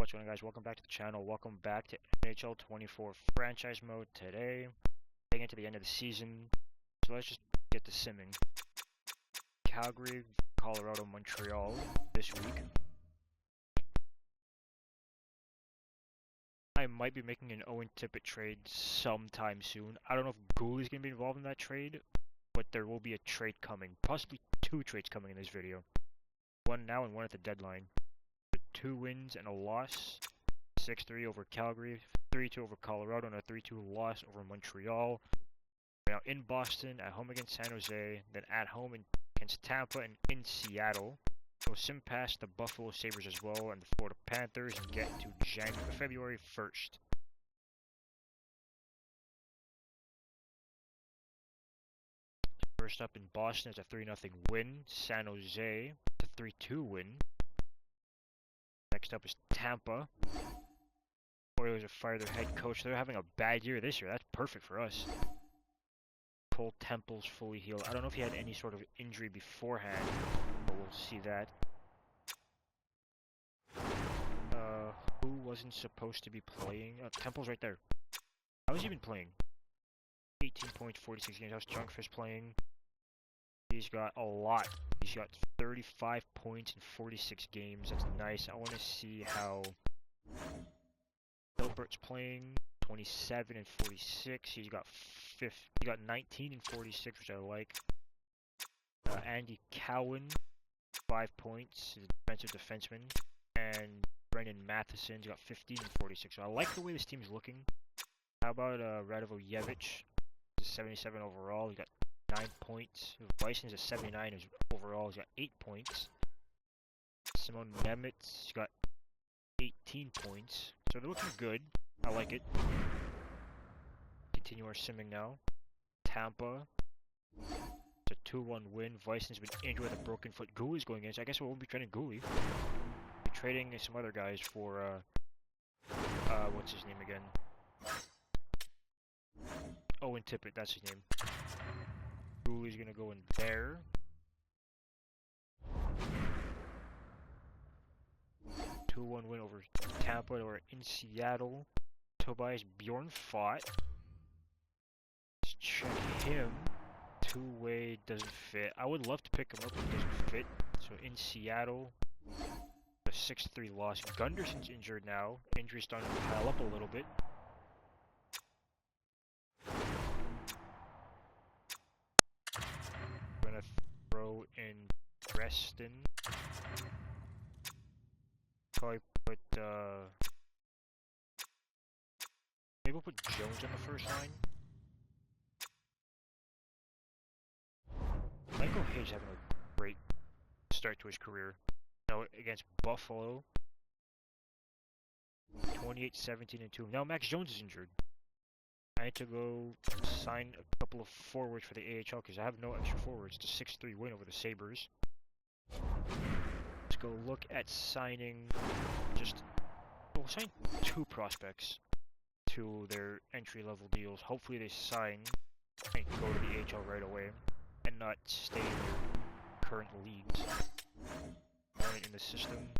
What's going on, guys? Welcome back to the channel. Welcome back to NHL 24 franchise mode. Today, getting into the end of the season, so let's just get to simming. Calgary, Colorado, Montreal this week. I might be making an Owen Tippett trade sometime soon. I don't know if Gooley's going to be involved in that trade, but there will be a trade coming. Possibly two trades coming in this video. One now and one at the deadline. 2 wins and a loss. 6-3 over Calgary, 3-2 over Colorado, and a 3-2 loss over Montreal. Now in Boston, at home against San Jose, then at home against Tampa and in Seattle. We'll sim past the Buffalo Sabres as well and the Florida Panthers and get to February 1st. First up in Boston is a 3-0 win. San Jose, it's a 3-2 win. Next up is Tampa. Oilers have fired their head coach. They're having a bad year this year. That's perfect for us. Cole Temple's fully healed. I don't know if he had any sort of injury beforehand, but we'll see that. Who wasn't supposed to be playing? Temple's right there. How has he been playing? 18 points, 46 games. How's Junkfish playing? He's got a lot. He's got 35 points in 46 games. That's nice. I want to see how Hilbert's playing. 27 and 46. He got 19 and 46, which I like. Andy Cowan, 5 points. He's a defensive defenseman. And Brendan Matheson's got 15 and 46. So I like the way this team's looking. How about Radivojevic? He's 77 overall. He got 9 points. Bison's at 79 overall. He's got 8 points. Simon Nemeth, he's got 18 points. So they're looking good. I like it. Continue our simming now. Tampa. It's a 2-1 win. Bison's been injured with a broken foot. Gooley's going in, so I guess we won't be trading Gooley. We'll be trading some other guys for, what's his name again? Owen Tippett, that's his name. Gooley's gonna go in there. Two 2-1 win over Tampa. Or in Seattle. Tobias Bjornfot. Let's check him. Two-way doesn't fit. I would love to pick him up, but it doesn't fit. So in Seattle, a 6-3 loss. Gunderson's injured now. Injuries starting to pile up a little bit. Throw in Preston. Probably put maybe we'll put Jones on the first line. Michael Hayes having a great start to his career. Now against Buffalo, 28, 17, and 2. Now Max Jones is injured. I need to go sign a couple of forwards for the AHL because I have no extra forwards. It's a 6-3 win over the Sabres. Let's go look at signing we'll sign 2 prospects to their entry-level deals. Hopefully they sign and go to the AHL right away and not stay in their current leagues. In the system.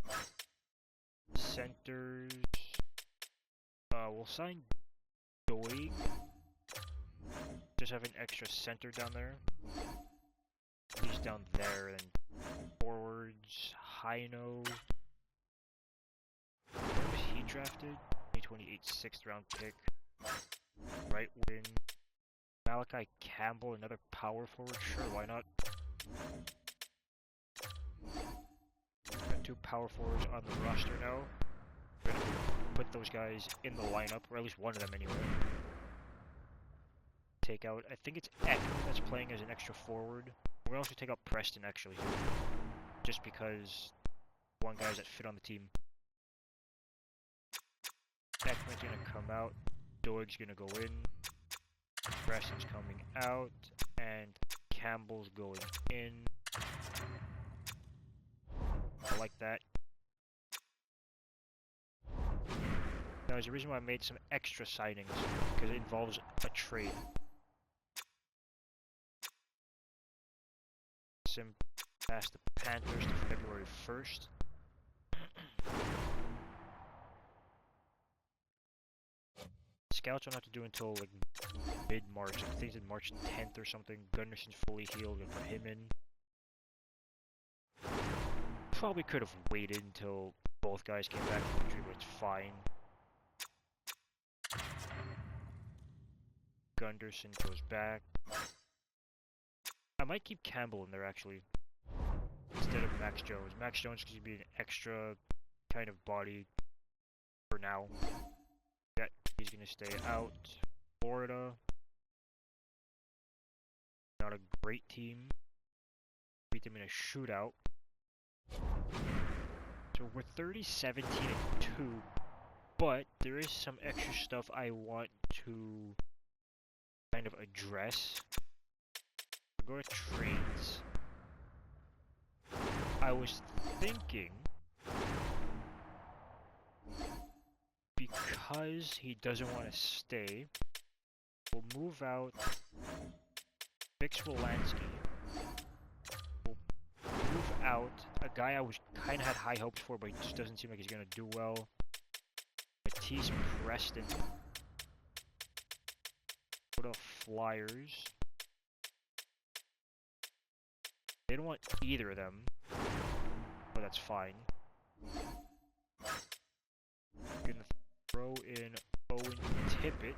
Centers. We'll sign Doig. Just have an extra center down there. He's down there. Then forwards, Heino. Where was he drafted? 2028 6th round pick. Right wing. Malachi Campbell, another power forward. Sure, why not? Got 2 power forwards on the roster now. We're gonna put those guys in the lineup, or at least one of them anyway. Take out, I think it's Ekman that's playing as an extra forward. We'll also take out Preston actually, just because one guys that fit on the team. Ekman's gonna come out, Doig's gonna go in, Preston's coming out, and Campbell's going in. I like that. Now, there's a reason why I made some extra signings, because it involves a trade. Sim past the Panthers to February 1st. scouts don't have to do until like mid-March. I think it's March 10th or something. Gunnarson's fully healed. We'll put him in. Probably could have waited until both guys came back from injury, but it's fine. Gunderson goes back. I might keep Campbell in there actually, instead of Max Jones. Max Jones could be an extra kind of body for now. Yeah, he's gonna stay out. Florida, not a great team. Beat them in a shootout. So we're 30-17-2, but there is some extra stuff I want to kind of address. We'll go to trades. I was thinking, because he doesn't want to stay, we'll move out Vix Wolanski. We'll move out a guy I was kind of had high hopes for, but he just doesn't seem like he's going to do well. Matisse Preston. Go to Flyers. They don't want either of them, but that's fine. I'm gonna throw in Owen Tippett.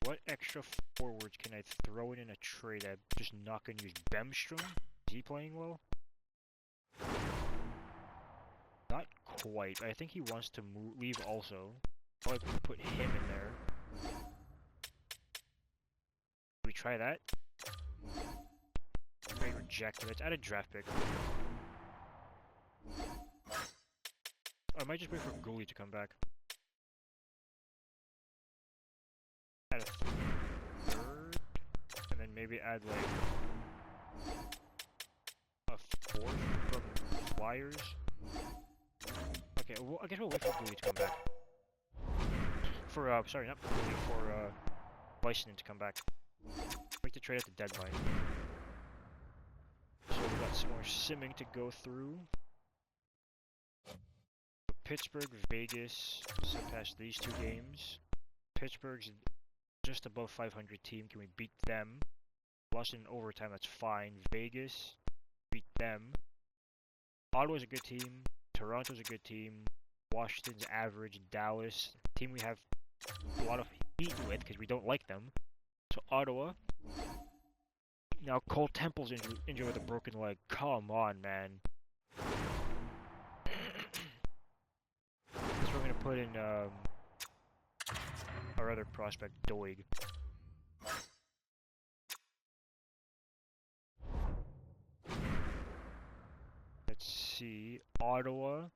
What extra forwards can I throw in a trade? I'm just not gonna use Bemstrom. Is he playing well? Not quite. I think he wants to leave also. Probably put him in there. We try that? Trade rejected. Let's add a draft pick. I might just wait for Gooley to come back. Add a third, and then maybe add like a fourth from Flyers. Okay, well, I guess we'll wait for Gooley to come back. For sorry, not Gooley, for Bison to come back. Make the trade at the deadline. So we got some more simming to go through. Pittsburgh, Vegas, sim past these two games. Pittsburgh's just above 500 team. Can we beat them? Lost in overtime, that's fine. Vegas, beat them. Ottawa's a good team. Toronto's a good team. Washington's average. Dallas, team we have a lot of heat with because we don't like them. So Ottawa. Now Cole Temple's injured with a broken leg. Come on, man. So we're gonna put in our other prospect, Doig. Let's see, Ottawa.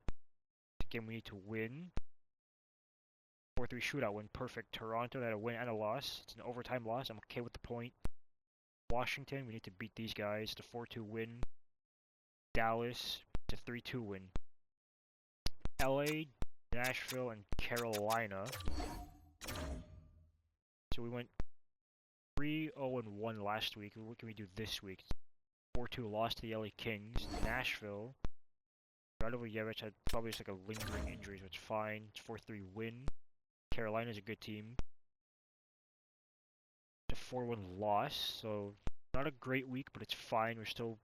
Again, we need to win. 4-3 shootout win, perfect. Toronto, that a win and a loss. It's an overtime loss. I'm okay with the point. Washington, we need to beat these guys. It's a 4-2 win. Dallas, it's a 3-2 win. LA, Nashville, and Carolina. So we went 3-0-1 last week. What can we do this week? 4-2 loss to the LA Kings. Nashville. Radovich had probably just like a lingering injury, so it's fine. It's 4-3 win. Carolina's a good team. It's a 4-1 loss, so not a great week, but it's fine. We're still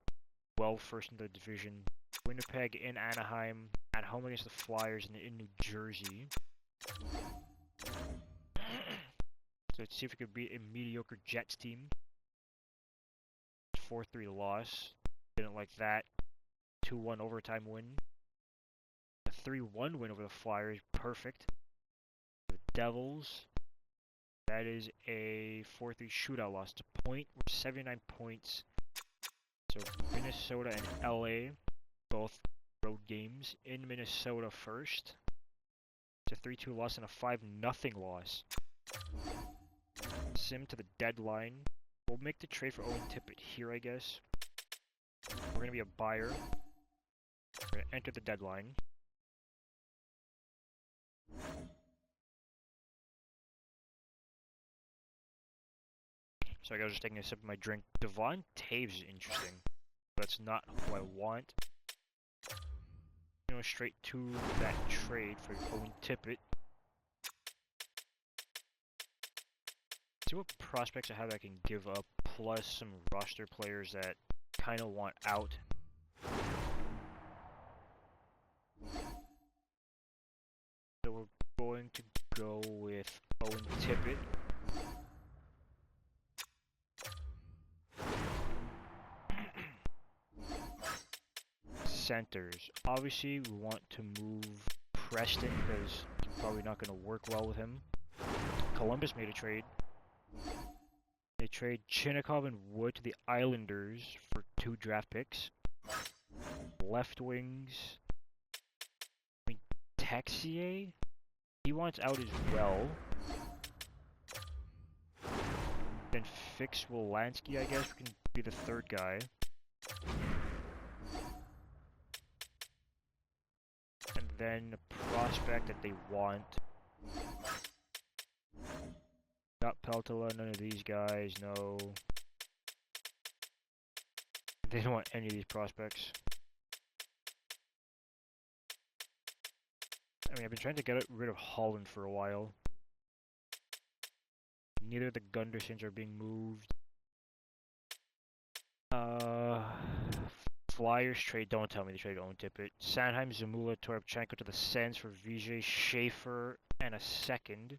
well first in the division. Winnipeg in Anaheim, at home against the Flyers, and in New Jersey. So let's see if we can beat a mediocre Jets team. 4-3 loss. Didn't like that. 2-1 overtime win. A 3-1 win over the Flyers. Perfect. The Devils. That is a 4-3 shootout loss. It's a point. We're 79 points. So Minnesota and LA, both road games. In Minnesota first. It's a 3-2 loss and a 5-0 loss. Sim to the deadline. We'll make the trade for Owen Tippett here, I guess. We're going to be a buyer. We're going to enter the deadline. So I was just taking a sip of my drink. Devon Taves is interesting. That's not who I want. Straight to that trade for Owen Tippett. See what prospects I have I can give up, plus some roster players that kind of want out. So we're going to go with Owen Tippett. Centers. Obviously, we want to move Preston because it's probably not going to work well with him. Columbus made a trade. They trade Chinnikov and Wood to the Islanders for 2 draft picks. Left wings. I mean, Texier? He wants out as well. Then fix Wolanski, I guess, we can be the 3rd guy. And then a prospect that they want. Not Peltola, none of these guys, no. They don't want any of these prospects. I mean, I've been trying to get rid of Holland for a while. Neither of the Gundersons are being moved. Flyers trade, don't tell me they trade Owen Tippett. Sanheim, Zamula, Toropchenko to the Sens for Vijay Schaefer and a 2nd.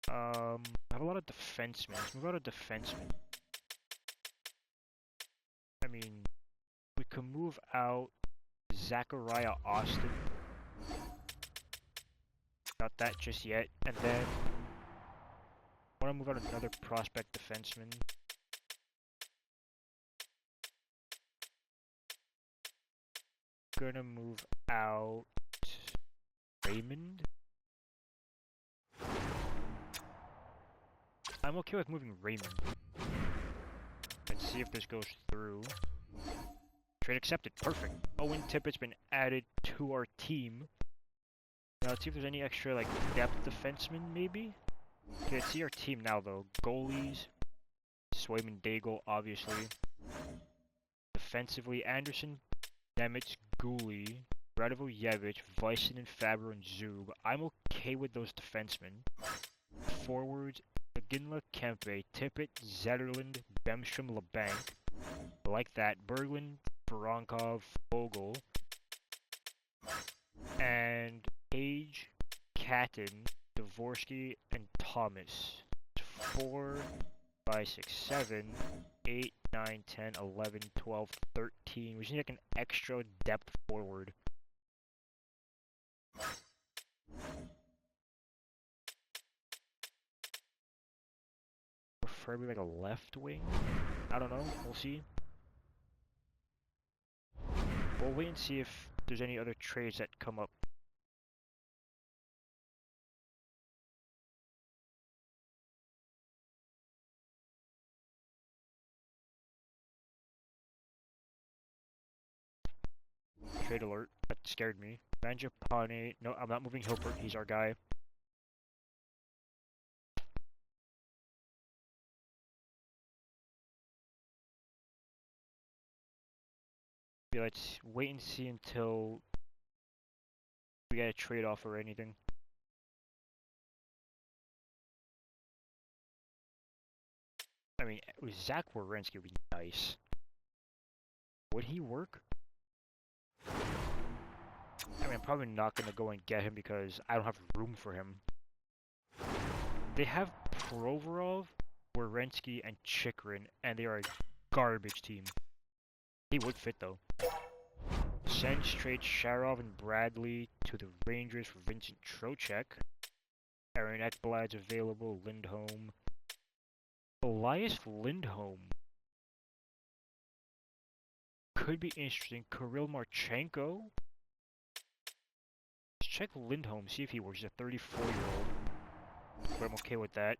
I have a lot of defensemen. Let's move out of defensemen. I mean, we can move out Zachariah Austin. Not that just yet. And then I want to move out another prospect defenseman. Gonna move out Raymond. I'm okay with moving Raymond. Let's see if this goes through. Trade accepted. Perfect. Owen Tippett's been added to our team. Now let's see if there's any extra like depth defensemen maybe. Okay, let's see our team now though. Goalies. Swayman Daigle, obviously. Defensively, Anderson, Nemitz, Gouli, Radovojevic, Vysin, and Fabro and Zub. I'm okay with those defensemen. Forwards, Ginla, Kempe, Tippett, Zetterland, Bemstrom, LeBanc. Like that. Berglund, Voronkov, Vogel. And Page, Catton, Dvorsky, and Thomas. 4, 5, 6, 7, 8, 9, 10, 11, 12, 13. We just need like an extra depth forward. Preferably like a left wing? I don't know, we'll see. We'll wait and see if there's any other trades that come up. Trade alert. That scared me. Mangiapane. No, I'm not moving Hilbert. He's our guy. Yeah, let's wait and see until we get a trade offer or anything. I mean, with Zach Werenski would be nice. Would he work? I mean, I'm probably not going to go and get him because I don't have room for him. They have Provorov, Werenski, and Chikrin, and they are a garbage team. He would fit though. Sens trade Sharov and Bradley to the Rangers for Vincent Trocheck. Aaron Ekblad's available. Lindholm. Elias Lindholm. Could be interesting. Kirill Marchenko. Let's check Lindholm, see if he works. He's a 34-year-old. But I'm okay with that.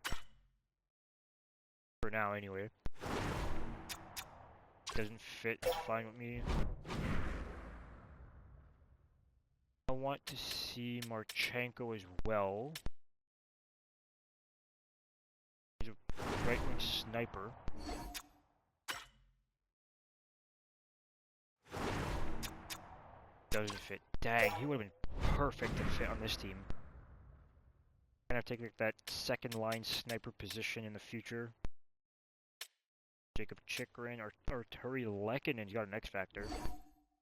For now, anyway. Doesn't fit, it's fine with me. I want to see Marchenko as well. He's a right-wing sniper. Doesn't fit. Dang, he would have been perfect to fit on this team. Gonna have to take like, that second line sniper position in the future. Jacob Chikrin or Turi Lekkonen's got an X Factor.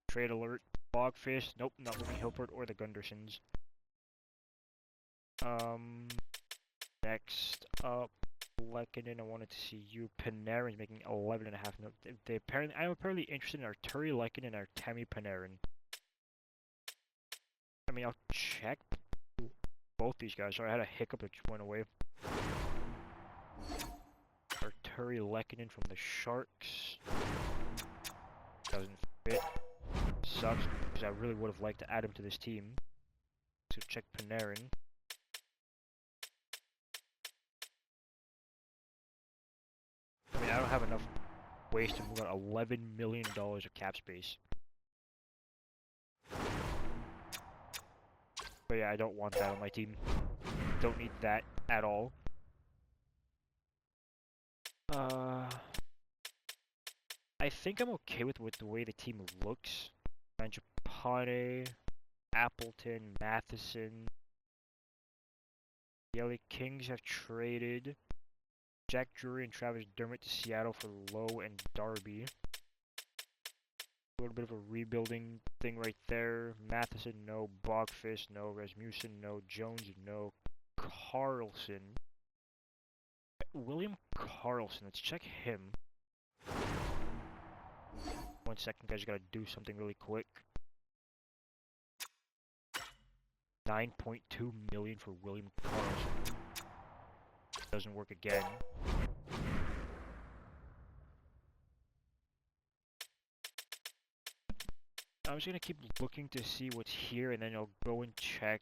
Trade alert. Bogfish. Nope, not moving Hilpert or the Gundersons. Next up, Lekkonen. I wanted to see you. Panarin's making 11.5 mil. They apparently, I'm apparently interested in our Turi Lekkonen and our Tammy Panarin. I mean, I'll check both these guys. Sorry, I had a hiccup that just went away. Arturi Lekkonen from the Sharks. Doesn't fit. Sucks, because I really would have liked to add him to this team. So check Panarin. I mean, I don't have enough waste to move out $11 million of cap space. But yeah, I don't want that on my team. Don't need that at all. I think I'm okay with the way the team looks. Mangiapane, Appleton, Matheson. The LA Kings have traded Jack Drury and Travis Dermott to Seattle for Lowe and Darby. A little bit of a rebuilding thing right there. Matheson, no. Bogfish, no. Rasmussen, no. Jones, no. Carlson. William Carlson, let's check him. 1 second, guys, gotta do something really quick. 9.2 million for William Carlson. Doesn't work again. I'm just gonna keep looking to see what's here, and then I'll go and check,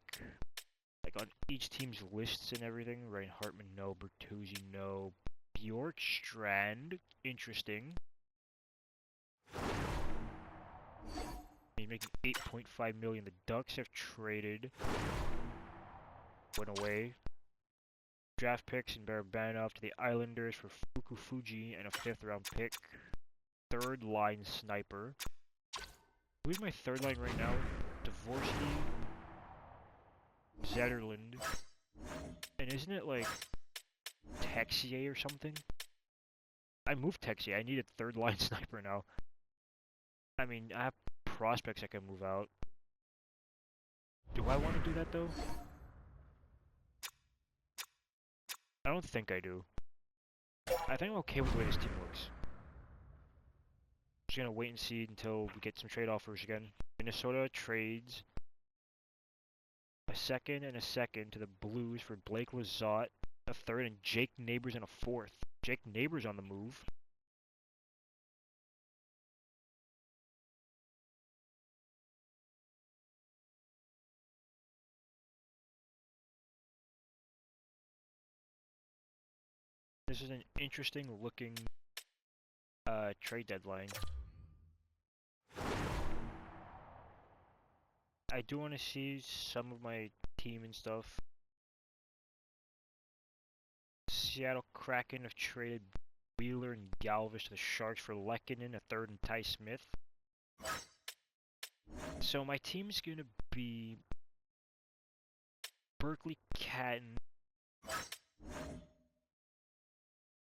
like, on each team's lists and everything. Ryan Hartman, no. Bertuzzi, no. Bjorkstrand, interesting. He's making 8.5 million. The Ducks have traded. Went away. Draft picks and Barabanov to the Islanders for Fukufuji and a 5th round pick. Third line sniper. Who's my third line right now? Dvorsky, Zetterlund, and isn't it like Texier or something? I moved Texier. I need a third line sniper now. I mean, I have prospects I can move out. Do I want to do that though? I don't think I do. I think I'm okay with the way this team looks. Just gonna wait and see until we get some trade offers again. Minnesota trades a second and a second to the Blues for Blake Lizotte, a 3rd, and Jake Neighbors and a 4th. Jake Neighbors on the move. This is an interesting looking trade deadline. I do want to see some of my team and stuff. Seattle Kraken have traded Wheeler and Galvis to the Sharks for Lekkonen, a 3rd, and Ty Smith. So my team's gonna be Berkeley Catton.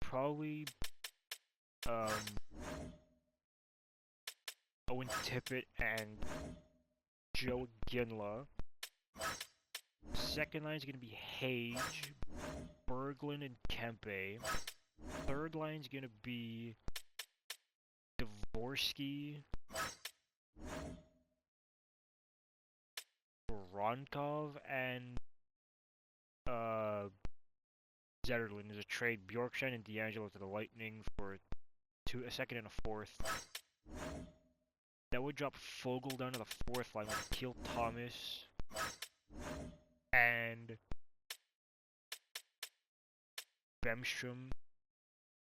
Probably Owen Tippett and Joe Ginla. Second line is going to be Hage, Berglund, and Kempe. Third line is going to be Dvorsky, Voronkov, and Zetterlund. Is a trade Bjorkstrand and D'Angelo to the Lightning for a 2nd and a 4th. That would drop Fogle down to the 4th line with Keel Thomas and Bemstrom.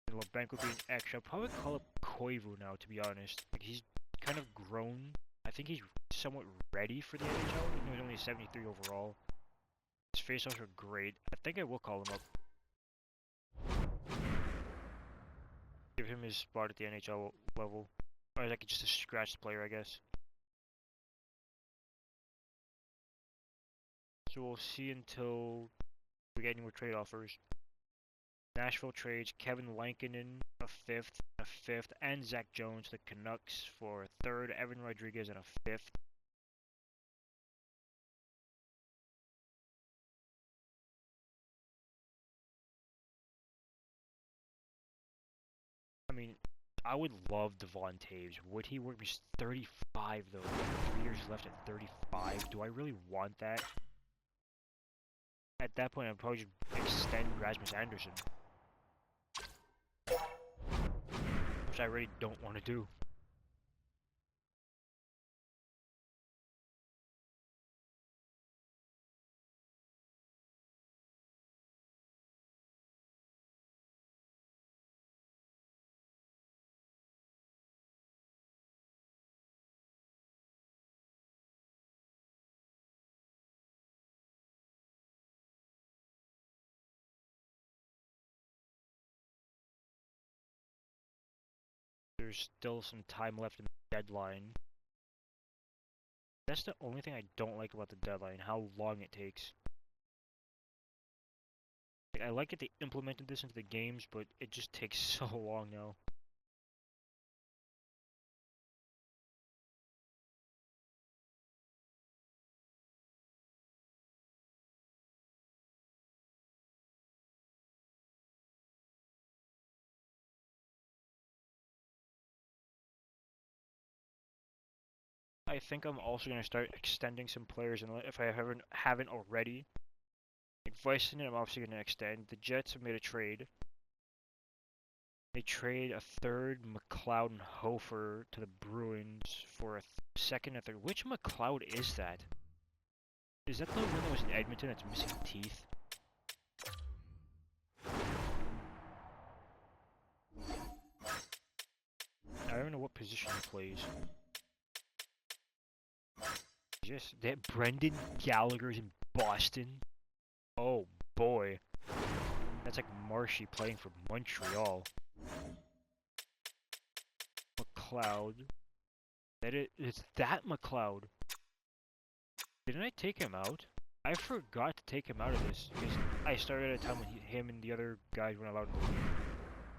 And LeBanc would be an extra. I'll probably call up Koivu now, to be honest. Like, he's kind of grown. I think he's somewhat ready for the NHL, even though he's only 73 overall. His faceoffs are great. I think I will call him up. Give him his spot at the NHL level. Or like just a scratch player, I guess. So we'll see until we get any more trade offers. Nashville trades Kevin Lankinen, a fifth, and Zach Jones to the Canucks for a third, Evan Rodriguez, and a fifth. I mean, I would love Devon Taves. Would he work? He's 35 though. 3 years left at 35. Do I really want that? At that point, I'd probably just extend Rasmus Anderson. Which I really don't want to do. There's still some time left in the deadline. That's the only thing I don't like about the deadline, how long it takes. Like, I like that they implemented this into the games, but it just takes so long now. I think I'm also going to start extending some players, and if I haven't already. Like Vicen, I'm obviously going to extend. The Jets have made a trade. They trade a third, McLeod and Hofer, to the Bruins for a second and third. Which McLeod is that? Is that the one that was in Edmonton that's missing teeth? I don't know what position he plays. Just that Brendan Gallagher's in Boston. Oh boy. That's like Marshy playing for Montreal. McLeod. It's that McLeod. Didn't I take him out? I forgot to take him out of this because I started at a time when him and the other guys weren't allowed in the league.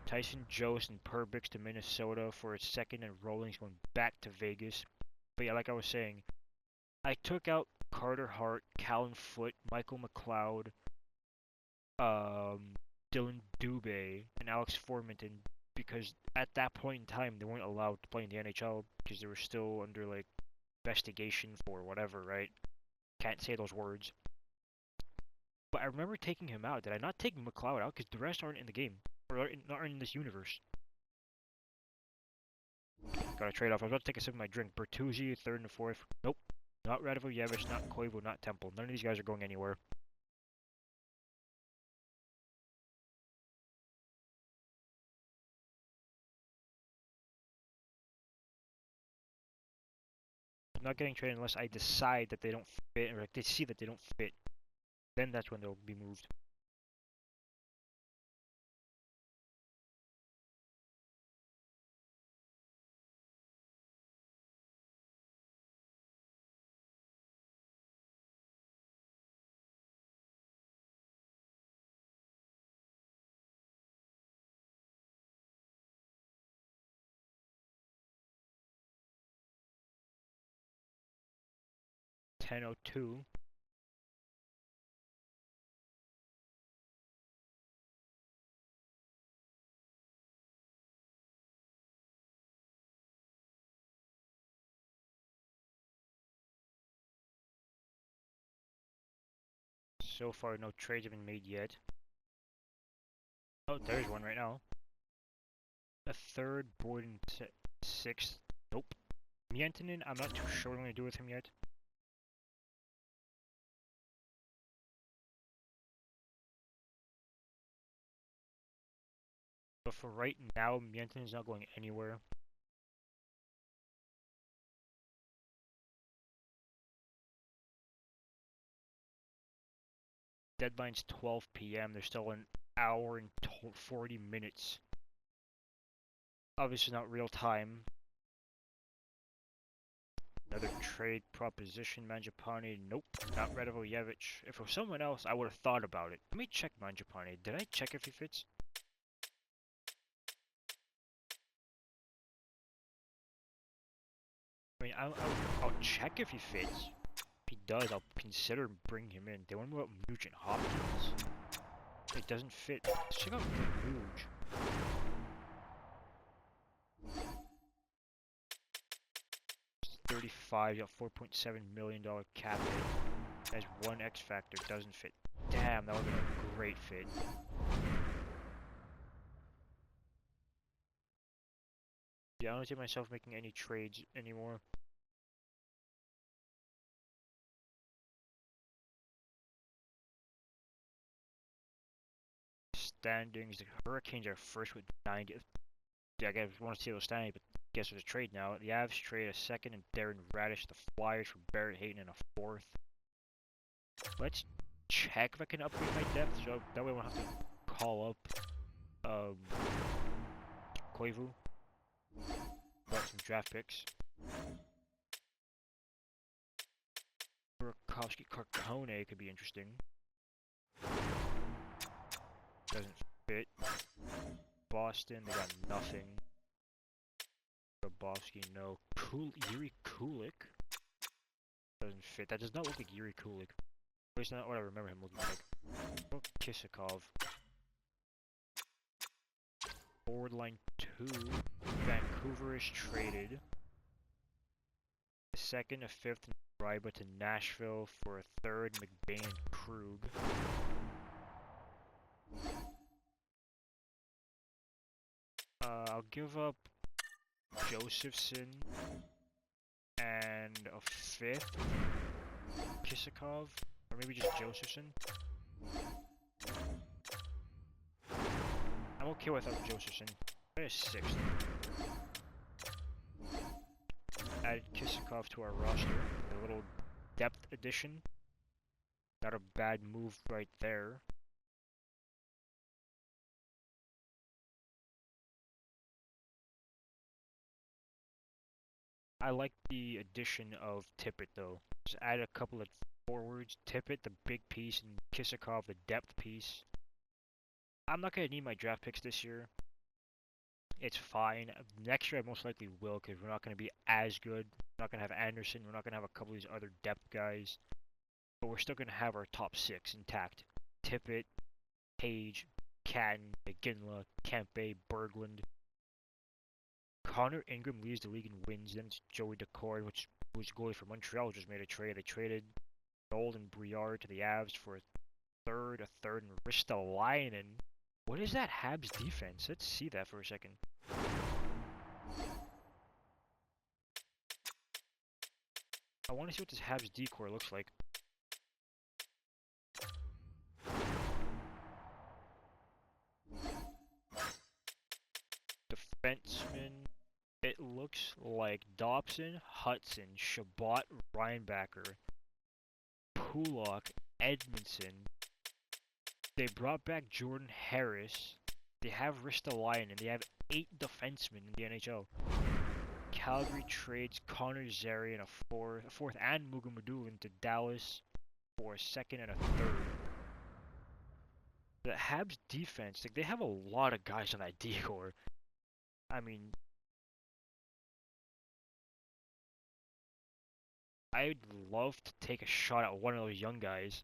Tyson Jost and Perbix to Minnesota for a second, and Rollins going back to Vegas. But yeah, like I was saying, I took out Carter Hart, Callan Foote, Michael McLeod, Dylan Dubé, and Alex Formenton because at that point in time they weren't allowed to play in the NHL because they were still under like investigation for whatever, right? Can't say those words. But I remember taking him out. Did I not take McLeod out? Because the rest aren't in the game. Or not in this universe. Gotta trade off. I was about to take a sip of my drink. Bertuzzi, third and fourth. Nope. Not Radovojevich, not Koivu, not Temple. None of these guys are going anywhere. I'm not getting traded unless I decide that they don't fit, or like they see that they don't fit. Then that's when they'll be moved. .10:02. So far, no trades have been made yet. Oh, there's one right now. A third, Boyd, and sixth. Nope. Mientinen, I'm not too sure what I'm going to do with him yet. But for right now, Mientinen's not going anywhere. Deadline's 12 p.m. There's still an hour and 40 minutes. Obviously not real time. Another trade proposition, Manjapane. Nope, not Radovojevic. If it was someone else, I would have thought about it. Let me check Manjapane. Did I check if he fits? I mean, I'll check if he fits. If he does, I'll consider bringing him in. They want to move up Nugent Hopkins. It doesn't fit. Let's check out Nuge. 35, you got $4.7 million cap hit. Has one X factor, doesn't fit. Damn, that would have been a great fit. Yeah, I don't see myself making any trades anymore. Standings, the Hurricanes are first with 90. Yeah, I guess want to see those standings, but guess there's a trade now. The Avs trade a second and Darren Radish. The Flyers for Barrett Hayton and a fourth. Let's check if I can upgrade my depth, so that way I won't have to call up Koivu. Got some draft picks. Burakovsky Carcone could be interesting. Doesn't fit. Boston, they got nothing. Grabowski, no. Yuri Kulik doesn't fit. That does not look like Yuri Kulik. At least not what I remember him looking like. Oh, Kisakov. Forward line 2. Vancouver is traded. A second, a fifth, and Ryba to Nashville for a third, McBain and Krug. I'll give up Josephson and a fifth, Kisakov, or maybe just Josephson. I'm okay without Josephson. I a sixth. Added Kisakov to our roster. A little depth addition. Not a bad move right there. I like the addition of Tippett though. Just add a couple of forwards. Tippett, the big piece, and Kisakov, the depth piece. I'm not going to need my draft picks this year. It's fine. Next year I most likely will, because we're not going to be as good. We're not going to have Anderson. We're not going to have a couple of these other depth guys. But we're still going to have our top six intact. Tippett, Page, Catton, McGinley, Kempe, Berglund. Connor Ingram leads the league in wins. Then it's Joey Decord, which was goalie for Montreal, just made a trade. They traded Noel and Briard to the Avs for a third, and Ristolainen. What is that Habs defense? Let's see that for a second. I want to see what this Habs decor looks like. Defenseman. It looks like Dobson, Hudson, Shabbat, Reinbacher, Pulak, Edmondson. They brought back Jordan Harris. They have Ristolainen, and they have 8 defensemen in the NHL. Calgary trades Connor Zary and a fourth and Mugamadulin to Dallas for a second and a third. The Habs defense, like, they have a lot of guys on that D-core. I mean, I'd love to take a shot at one of those young guys.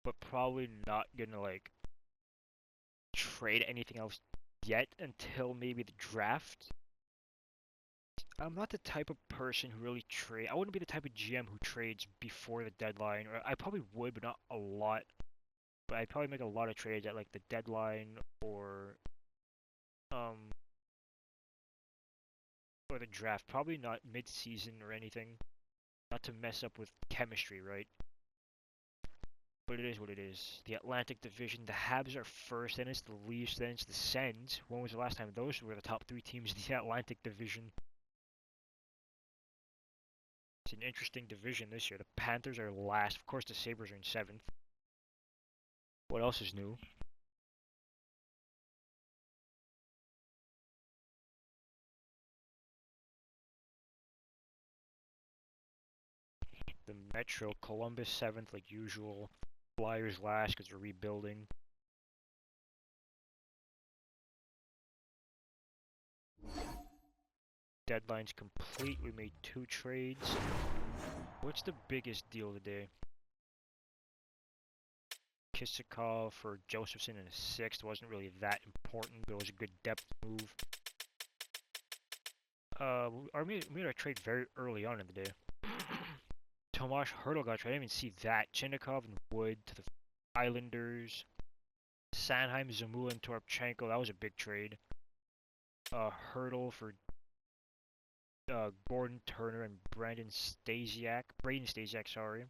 But probably not gonna, like, trade anything else yet until maybe the draft. I'm not the type of person who really I wouldn't be the type of GM who trades before the deadline. Or I probably would, but not a lot. But I'd probably make a lot of trades at, like, the deadline or the draft. Probably not mid-season or anything. Not to mess up with chemistry, right? But it is what it is. The Atlantic Division, the Habs are first, then it's the Leafs, then it's the Sens. When was the last time those were the top 3 teams in the Atlantic Division? It's an interesting division this year. The Panthers are last. Of course, the Sabres are in 7th. What else is new? Metro. Columbus 7th, like usual. Flyers last because they're rebuilding. Deadline's complete. We made 2 trades. What's the biggest deal today? Kisakov for Josephson in a 6th. Wasn't really that important, but it was a good depth move. We made our trade very early on in the day. Tomas Hertl got traded. I didn't even see that. Chinnikov and Wood to the Islanders. Sanheim, Zamula, and Toropchenko. That was a big trade. Hertl for Gordon Turner and Braden Stasiak, sorry.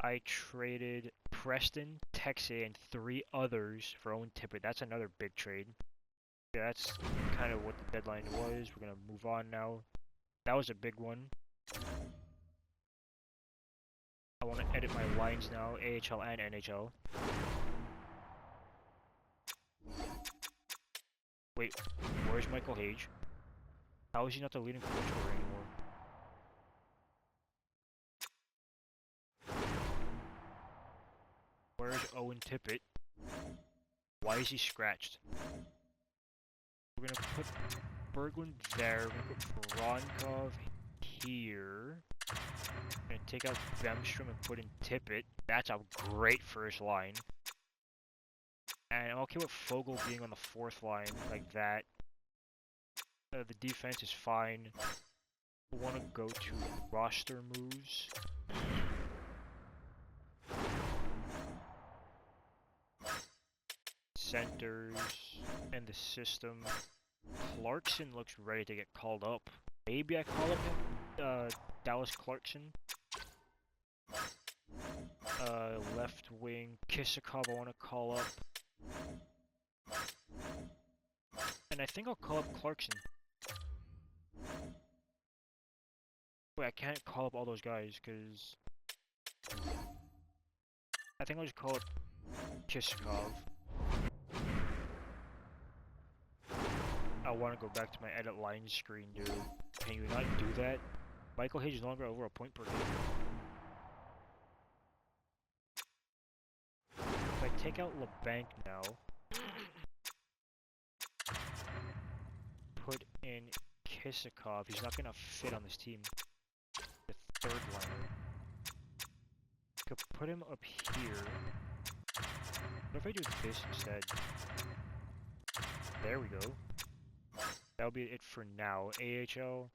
I traded Preston, Texe, and 3 others for Owen Tippett. That's another big trade. Yeah, that's kind of what the deadline was. We're gonna move on now. That was a big one. I want to edit my lines now, AHL and NHL. Wait, where's Michael Hage? How is he not the leading point scorer anymore? Where's Owen Tippett? Why is he scratched? We're gonna put Berglund there. We're gonna put Voronkov here. We're gonna take out Bemstrom and put in Tippett. That's a great first line. And I'm okay with Fogle being on the 4th line like that. The defense is fine. I want to go to roster moves. Centers and the system. Clarkson looks ready to get called up. Maybe I call up him. Dallas Clarkson. Left wing. Kisakov I want to call up. And I think I'll call up Clarkson. Wait, I can't call up all those guys because I think I'll just call up Kisakov. I want to go back to my edit line screen, dude. Can you not do that? Michael Hage is no longer over a point per game. If I take out LeBanc now, put in Kisakov, he's not gonna fit on this team. The 3rd liner. Could put him up here. What if I do this instead? There we go. That'll be it for now. AHL.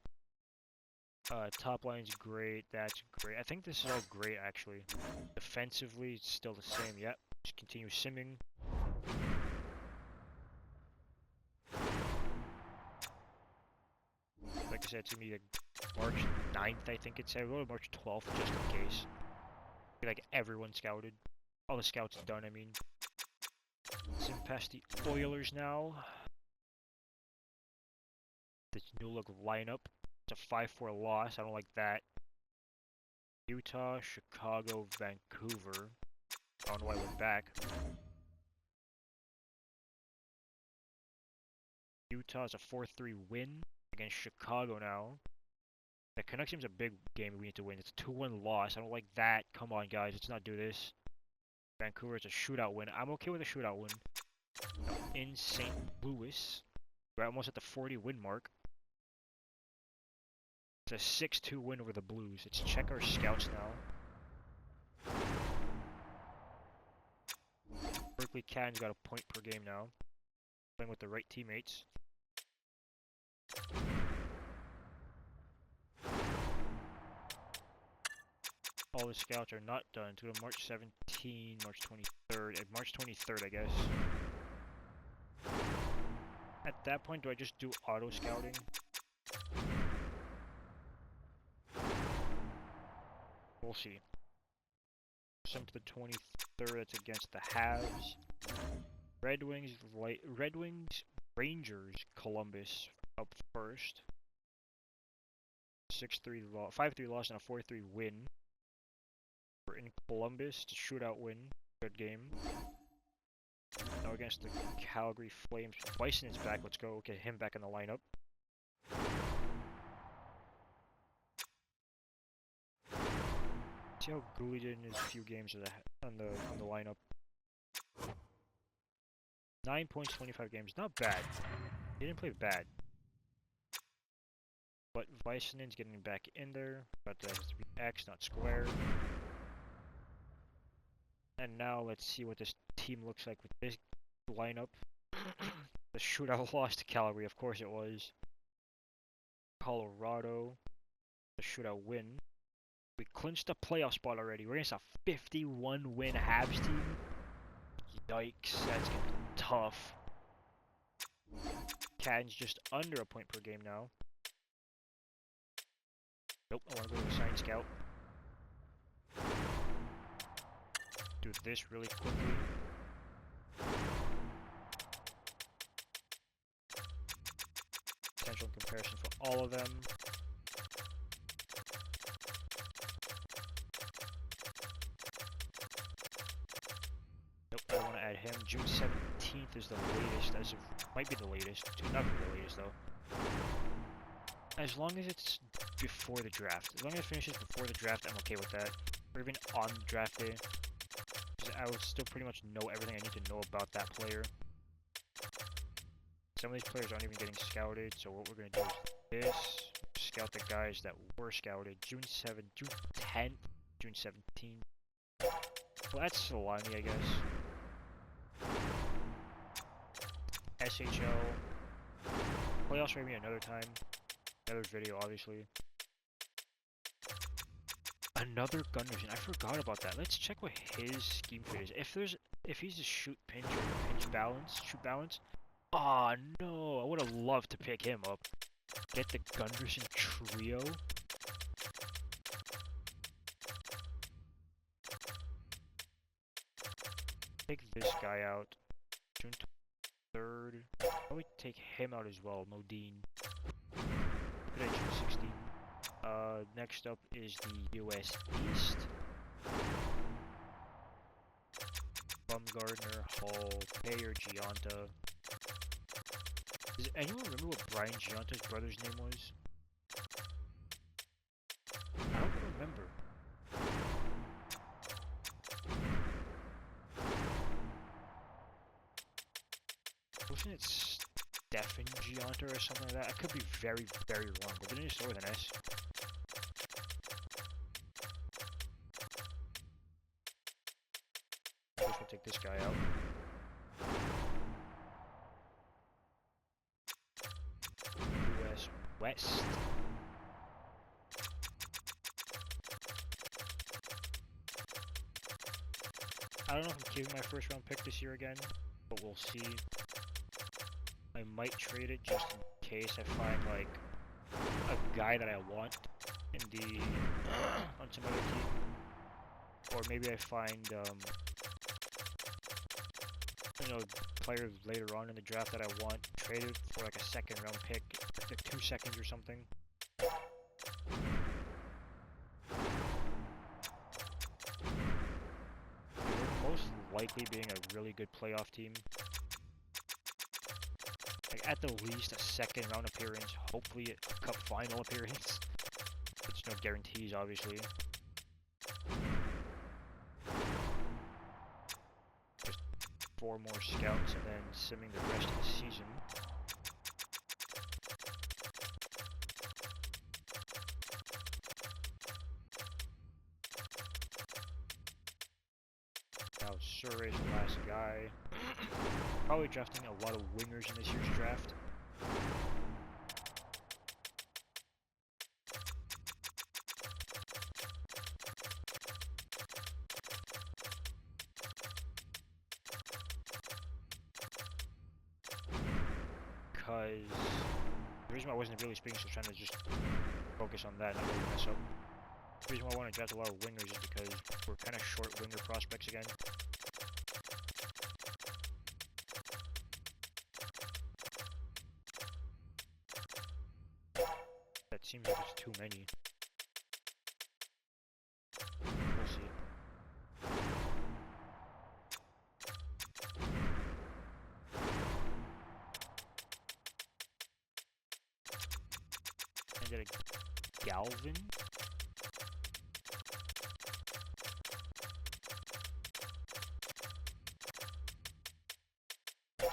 Top line's great. That's great. I think this is all great, actually. Defensively, it's still the same. Yep. Just continue simming. Like I said, it's gonna be like March 9th, I think it said. We'll go to March 12th, just in case. Like, everyone scouted. All the scouts done, I mean. Sim past the Oilers now. This new look lineup. It's a 5-4 loss. I don't like that. Utah, Chicago, Vancouver. I don't know why I went back. Utah's a 4-3 win against Chicago now. The Canucks team's a big game we need to win. It's a 2-1 loss. I don't like that. Come on, guys. Let's not do this. Vancouver is a shootout win. I'm okay with a shootout win. Now, in St. Louis, we're almost at the 40 win mark. It's a 6-2 win over the Blues. Let's check our scouts now. Berkeley Catton's got a point per game now. Playing with the right teammates. All the scouts are not done until March 17, March 23rd, and March 23rd, I guess. At that point, do I just do auto scouting? We'll see. Some to the 23rd, that's against the Habs. Red Wings, Rangers, Columbus up first. 6-3 loss, 5-3 loss and a 4-3 win. We're in Columbus to shootout win. Good game. Now against the Calgary Flames. Bison is back. Let's go get him back in the lineup. See how Gooley did in his few games on the lineup. 9 points, 25 games. Not bad. He didn't play bad. But Vicynen's getting back in there. But that has to be X, not square. And now let's see what this team looks like with this lineup. The shootout loss to Calgary, of course it was. Colorado, the shootout win. We clinched the playoff spot already. We're against a 51-win Habs team. Yikes, that's gonna be tough. Can's just under a point per game now. Nope, I want to go to Sign Scout. Do this really quickly. Potential comparison for all of them. Nope, I want to add him. June 17th is the latest, as of, might be the latest. Not be the latest though. As long as it's before the draft. As long as it finishes before the draft, I'm okay with that. Or even on draft day. Because I will still pretty much know everything I need to know about that player. Some of these players aren't even getting scouted, so what we're going to do is this. Scout the guys that were scouted. June 7th, June 10th, June 17th. Well, that's Solani, I guess. SHL. Playoffs maybe another time. Another video, obviously. Another Gunderson. I forgot about that. Let's check what his scheme fit is. If he's a shoot pinch or pinch balance, shoot balance. Aw, oh, no. I would have loved to pick him up. Get the Gunderson trio. Take this guy out. June 3rd. Probably take him out as well, Modine. Put it at June 16th. Next up is the US East. Bumgardner, Hall, Payer, Gianta. Does anyone remember what Brian Gianta's brother's name was? I don't remember. Wasn't it Stefan Gianta or something like that? I could be very, very wrong, but didn't it start with an S? I guess we'll take this guy out. US West. I don't know if I'm keeping my first round pick this year again, but we'll see. I might trade it just in case I find like a guy that I want in the on some other team, or maybe I find you know, players later on in the draft that I want, trade it for like a second round pick, like 2 seconds or something. We're most likely being a really good playoff team. Like at the least a second round appearance, hopefully a cup final appearance. There's no guarantees, obviously. Just 4 more scouts and then simming the rest of the season. Now Surrey's the last guy. Probably drafting a lot of wingers in this year's draft. Because the reason why I wasn't really speaking, so I was trying to just focus on that and not really mess up. The reason why I want to draft a lot of wingers is because we're kind of short winger prospects again. That seems like it's too many. We'll see. And then a Galvin.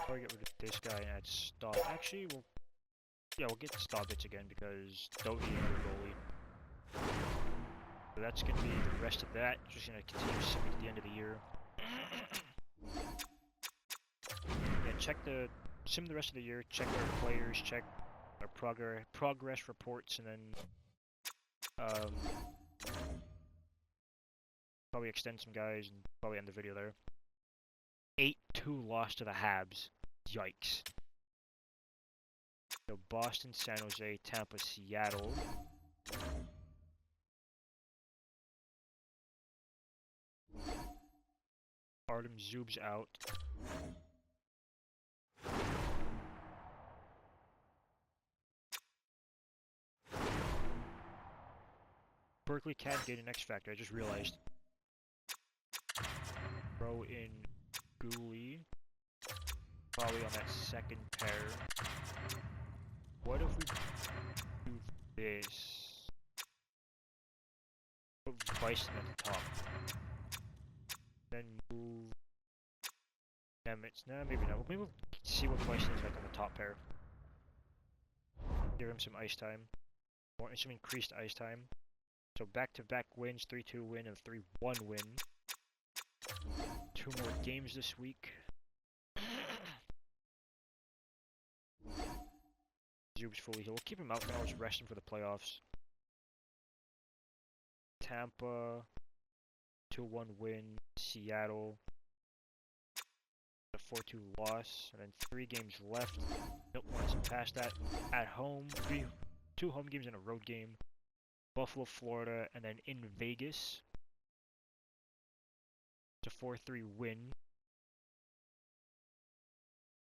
Probably get rid of this guy and add Staub. Actually, we'll get Staubitz again because don't need another goalie. So that's gonna be the rest of that. Just gonna continue simming to the end of the year. Yeah, sim the rest of the year. Check our players. Check our progress reports, and then probably extend some guys and probably end the video there. 8-2 loss to the Habs. Yikes. So Boston, San Jose, Tampa, Seattle. Artem Zub's out. Berkeley can't get an X Factor, I just realized. Throw in Gooley. Probably on that second pair. What if we do this? Put Bison at the top. Then move Nemitz. Nah, maybe not. Maybe we'll see what Bison is like on the top pair. Give him some ice time. Some increased ice time. So back-to-back wins, 3-2 win and 3-1 win. 2 more games this week. Zub's fully healed. We'll keep him out now, just rest him for the playoffs. Tampa, 2-1 win. Seattle, a 4-2 loss. And then 3 games left. Don't want to pass that. At home, 2 home games and a road game. Buffalo, Florida, and then in Vegas. It's a 4-3 win.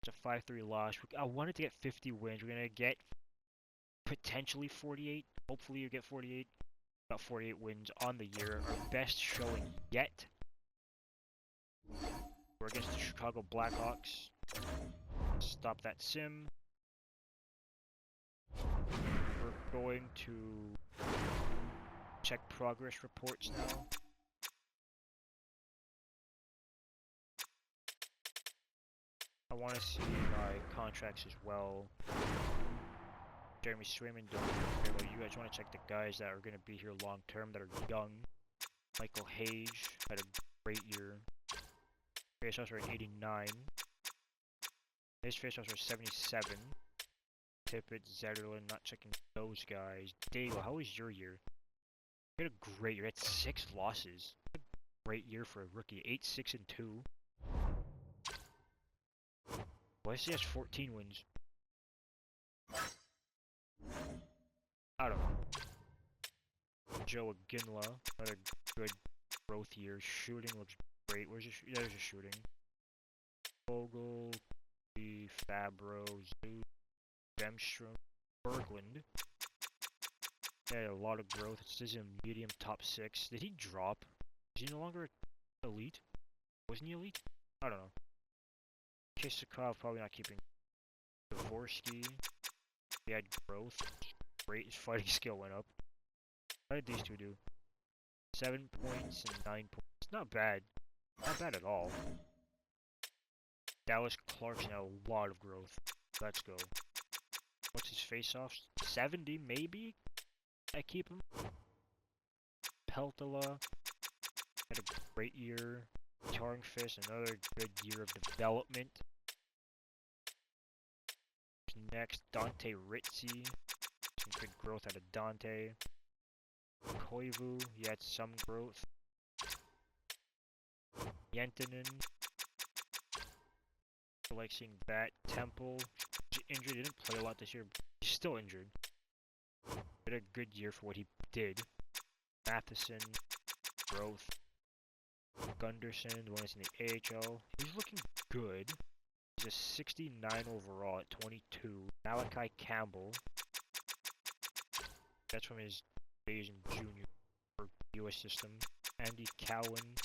It's a 5-3 loss. I wanted to get 50 wins. We're going to get potentially 48. Hopefully you get 48. About 48 wins on the year. Our best showing yet. We're against the Chicago Blackhawks. Stop that sim. We're going to check progress reports now. I want to see my contracts as well. Jeremy Swayman, don't care about you guys. Want to check the guys that are going to be here long term, that are young. Michael Hage had a great year. Faceoffs are at 89. His faceoffs are 77. Tippett, Zetterlund, not checking those guys. Daigle, how was your year? You had a great year. You had 6 losses. A great year for a rookie. 8-6-2. Wesley has 14 wins. I don't know. Joe Aginla, another good growth year. Shooting looks great. Where's your there's your shooting. Vogel, Fabro, Zoo, Bemstrom, Berglund. Yeah, a lot of growth. This is a medium top 6. Did he drop? Is he no longer elite? Wasn't he elite? I don't know. Kisakov, probably not keeping. Dvorsky, he had growth. Great, his fighting skill went up. How did these two do? 7 points and 9 points. Not bad. Not bad at all. Dallas Clarkson had a lot of growth. Let's go. What's his face-offs? 70 maybe? I keep him. Peltola had a great year. Tarngfist, another good year of development. Next, Dante Ritzy. Some good growth out of Dante. Koivu, he had some growth. Yentinen. I like seeing that. Temple, injured, he didn't play a lot this year, but he's still injured. Had a good year for what he did. Matheson, growth. Gunderson, the one that's in the AHL. He's looking good. He's a 69 overall at 22. Malachi Campbell. That's from his days in junior or US system. Andy Cowan.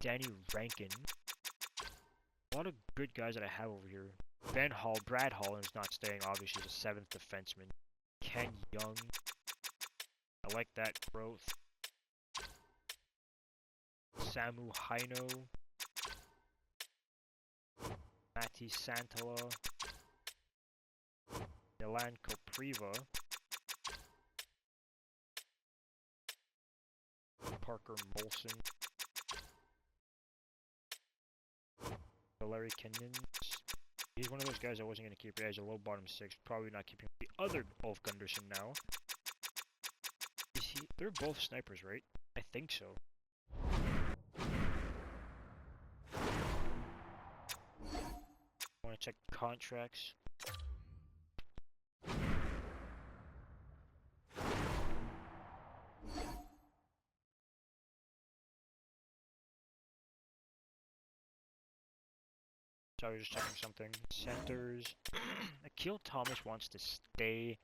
Danny Rankin. A lot of good guys that I have over here. Brad Holland is not staying, obviously, he's a 7th defenseman. Ken Young. I like that growth. Samu Haino. Matti Santala, Milan Kopriva, Parker Molson, Valeri Kenins. He's one of those guys I wasn't going to keep. He has a low bottom 6. Probably not keeping the other Ulf Gunderson now. They're both snipers, right? I think so. I want to check contracts. So I was just checking something. Centers. Akil Thomas wants to stay.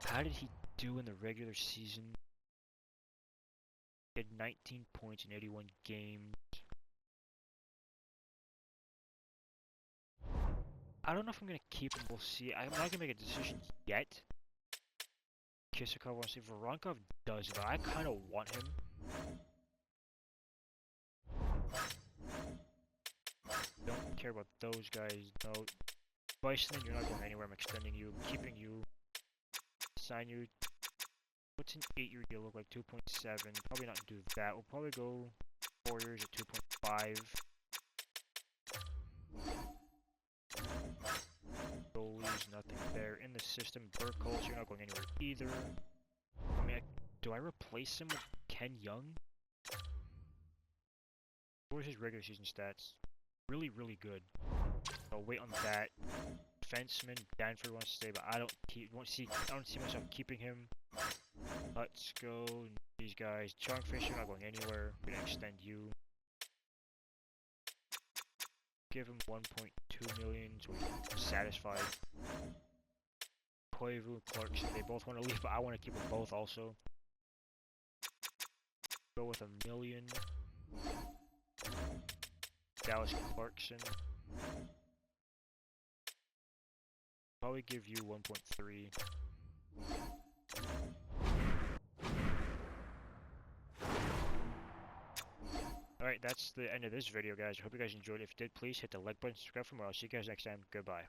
How did he do in the regular season? He had 19 points in 81 games. I don't know if I'm gonna keep him. We'll see. I'm not gonna make a decision yet. Kisakov wants to. Voronkov does, but I kind of want him. Don't care about those guys. No. Bison, you're not going anywhere. I'm extending you. I'm keeping you. Sign you. What's an 8-year deal look like? 2.7. Probably not do that. We'll probably go 4 years at 2.5. Goalies, nothing there. In the system, Burkholz, you're not going anywhere either. I mean, do I replace him with Ken Young? What are his regular season stats? Really, really good. I'll wait on that. Defenseman, Danford wants to stay, but I don't see myself keeping him. Let's go. These guys. Chongfish, you're not going anywhere. I'm gonna extend you. Give him 1.2 million, so we're satisfied. Koivu, Clarkson, they both want to leave, but I want to keep them both also. Go with $1 million. Dallas Clarkson. Probably give you 1.3. Alright, that's the end of this video, guys. I hope you guys enjoyed. If you did, please hit the like button, subscribe for more. I'll see you guys next time. Goodbye.